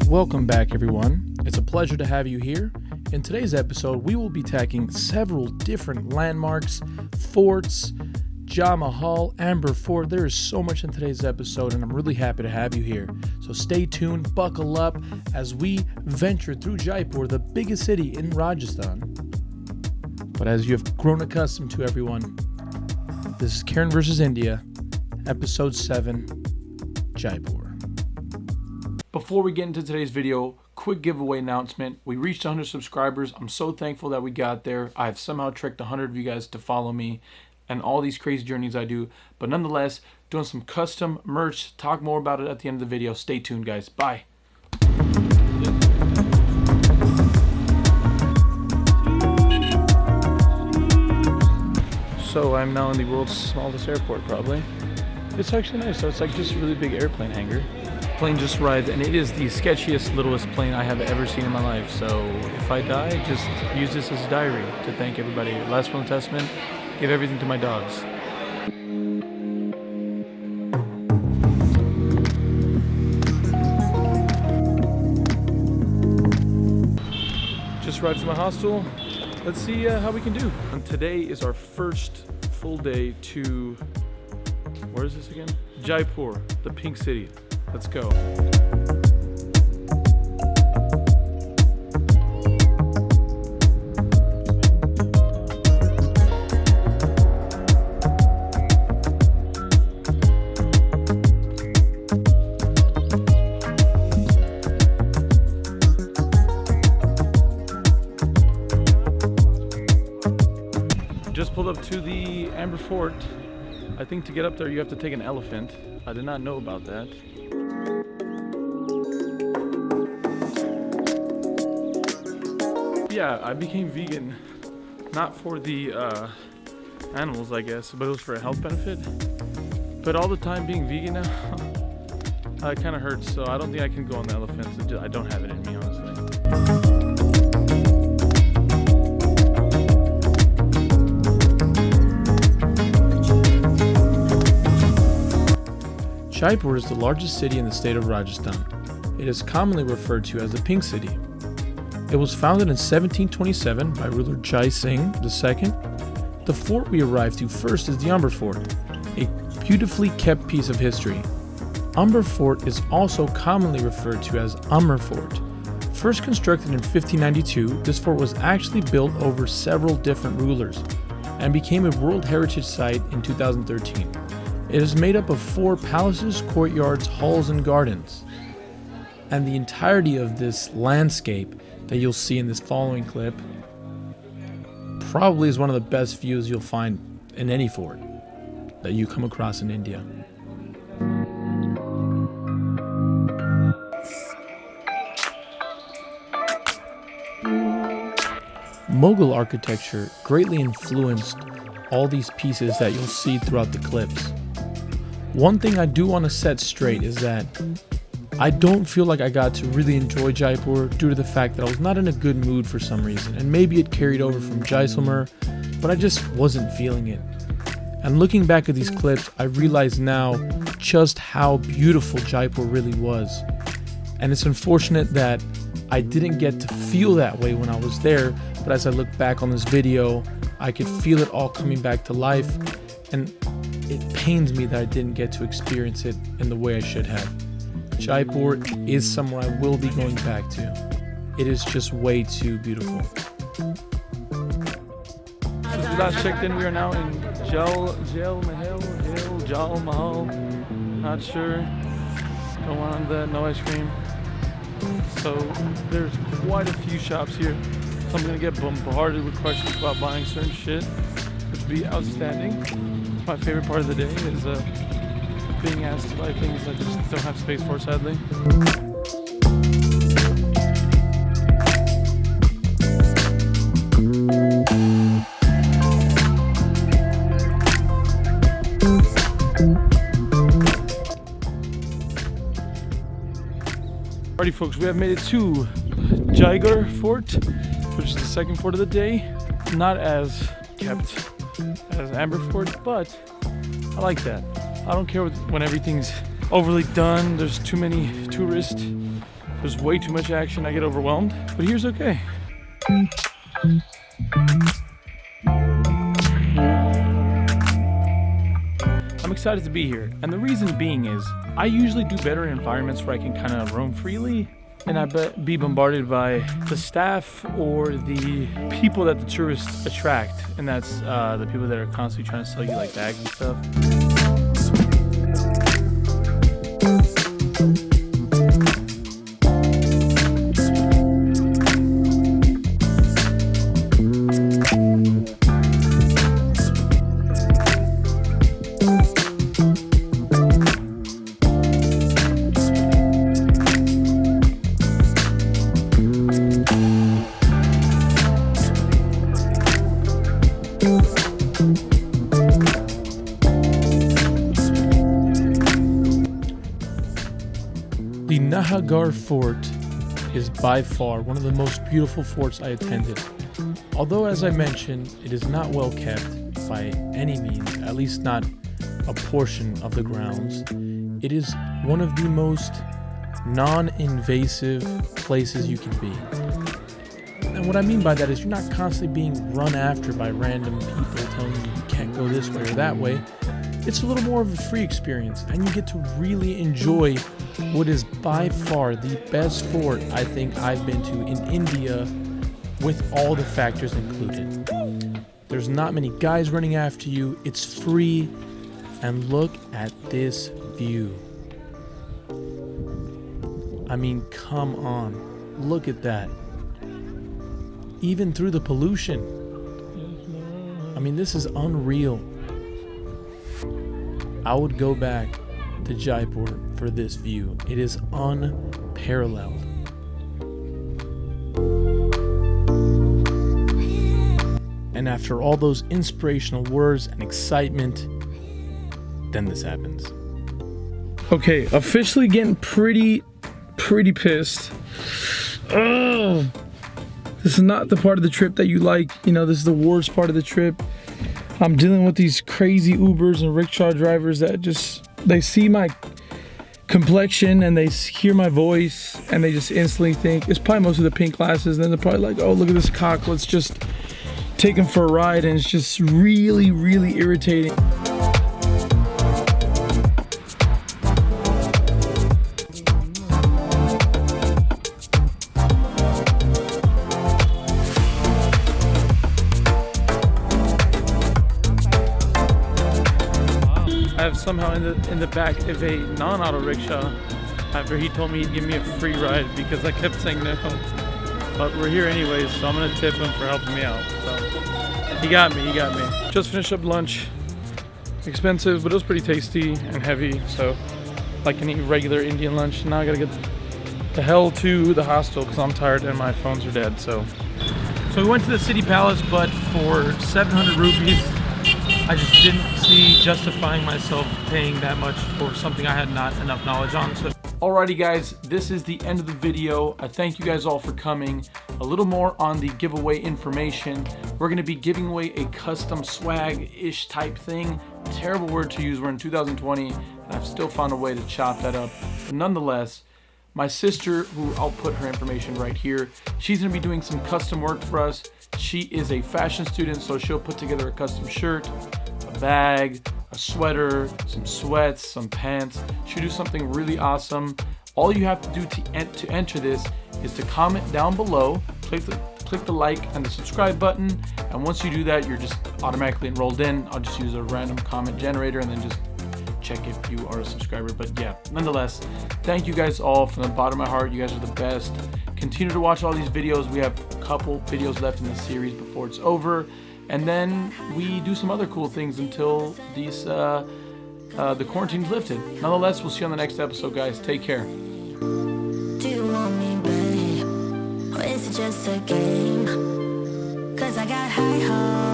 Welcome back, everyone. It's a pleasure to have you here. In today's episode, we will be tackling several different landmarks, forts, Jal Mahal, Amber Fort. There is so much in today's episode, and I'm really happy to have you here. So stay tuned, buckle up as we venture through Jaipur, the biggest city in Rajasthan. But as you have grown accustomed to, everyone, this is Kiran versus India, episode 7, Jaipur. Before we get into today's video, quick giveaway announcement. We reached 100 subscribers. I'm so thankful that we got there. I've somehow tricked 100 of you guys to follow me and all these crazy journeys I do. But nonetheless, doing some custom merch. Talk more about it at the end of the video. Stay tuned, guys. Bye. So I'm now in the world's smallest airport, probably. It's actually nice. So it's like just a really big airplane hangar. Plane just arrived, and it is the sketchiest, littlest plane I have ever seen in my life. So if I die, just use this as a diary to thank everybody. Last will and testament, give everything to my dogs. Just arrived to my hostel. Let's see how we can do. And today is our first full day to, where is this again? Jaipur, the pink city. Let's go. Just pulled up to the Amber Fort. I think to get up there you have to take an elephant. I did not know about that. Yeah, I became vegan, not for the animals, I guess, but it was for a health benefit. But all the time being vegan now, it kind of hurts, so I don't think I can go on the elephants. I don't have it in me, honestly. Jaipur is the largest city in the state of Rajasthan. It is commonly referred to as the Pink City. It was founded in 1727 by ruler Jai Singh II. The fort we arrived to first is the Amber Fort, a beautifully kept piece of history. Amber Fort is also commonly referred to as Amber Fort. First constructed in 1592, this fort was actually built over several different rulers and became a World Heritage Site in 2013. It is made up of 4 palaces, courtyards, halls, and gardens. And the entirety of this landscape that you'll see in this following clip probably is one of the best views you'll find in any fort that you come across in India. Mughal architecture greatly influenced all these pieces that you'll see throughout the clips. One thing I do want to set straight is that I don't feel like I got to really enjoy Jaipur due to the fact that I was not in a good mood for some reason, and maybe it carried over from Jaisalmer, but I just wasn't feeling it. And looking back at these clips, I realize now just how beautiful Jaipur really was. And it's unfortunate that I didn't get to feel that way when I was there, but as I look back on this video, I could feel it all coming back to life, and it pains me that I didn't get to experience it in the way I should have. Jaipur is somewhere I will be going back to. It is just way too beautiful. Since we last checked in, we are now in Jal Mahal. Not sure. Don't want that, no ice cream. So there's quite a few shops here. So I'm gonna get bombarded with questions about buying certain shit, which would be outstanding. My favorite part of the day is being asked to buy things I just don't have space for, sadly. Alrighty folks, we have made it to Jaigarh Fort, which is the second fort of the day. Not as kept as Amber Fort, but I like that. I don't care when everything's overly done, there's too many tourists there's way too much action. I get overwhelmed, but here's okay. I'm excited to be here, and the reason being is I usually do better in environments where I can kind of roam freely and I be bombarded by the staff or the people that the tourists attract, and that's the people that are constantly trying to sell you like bags and stuff. The Nahargarh Fort is by far one of the most beautiful forts I attended. Although, as I mentioned, it is not well kept by any means, at least not a portion of the grounds. It is one of the most non-invasive places you can be. And what I mean by that is you're not constantly being run after by random people telling you you can't go this way or that way. It's a little more of a free experience, and you get to really enjoy what is by far the best fort I think I've been to in India, with all the factors included. There's not many guys running after you, it's free, and look at this view. I mean, come on, look at that. Even through the pollution. I mean, this is unreal. I would go back to Jaipur for this view. It is unparalleled. And after all those inspirational words and excitement, then this happens. Okay, officially getting pretty pissed. Oh, this is not the part of the trip that you like. You know, this is the worst part of the trip. I'm dealing with these crazy Ubers and rickshaw drivers that they see my complexion and they hear my voice and they just instantly think, it's probably mostly the pink glasses, and then they're probably like, oh, look at this cock, let's just take him for a ride, and it's just really irritating. I have somehow in the back of a non-auto rickshaw after he told me he'd give me a free ride because I kept saying no. But we're here anyways, so I'm gonna tip him for helping me out. So he got me. Just finished up lunch. Expensive, but it was pretty tasty and heavy. So like any regular Indian lunch. Now I gotta get the hell to the hostel because I'm tired and my phones are dead. So we went to the city palace, but for 700 rupees. I just didn't see justifying myself paying that much for something I had not enough knowledge on. So, alrighty guys, this is the end of the video. I thank you guys all for coming. A little more on the giveaway information. We're going to be giving away a custom swag-ish type thing. Terrible word to use. We're in 2020 and I've still found a way to chop that up. But nonetheless, my sister, who I'll put her information right here, she's going to be doing some custom work for us. She is a fashion student, so she'll put together a custom shirt, a bag, a sweater, some sweats, some pants. She'll do something really awesome. All you have to do to enter this is to comment down below, click the like and the subscribe button, and once you do that, you're just automatically enrolled in. I'll just use a random comment generator and then just check if you are a subscriber. But yeah, nonetheless, thank you guys all from the bottom of my heart. You guys are the best. Continue to watch all these videos. We have a couple videos left in the series before it's over, and then we do some other cool things until these the quarantine's lifted. Nonetheless, we'll see you on the next episode, guys. Take care. Do you want me, babe? Or is it just a game? 'Cause I got high hopes.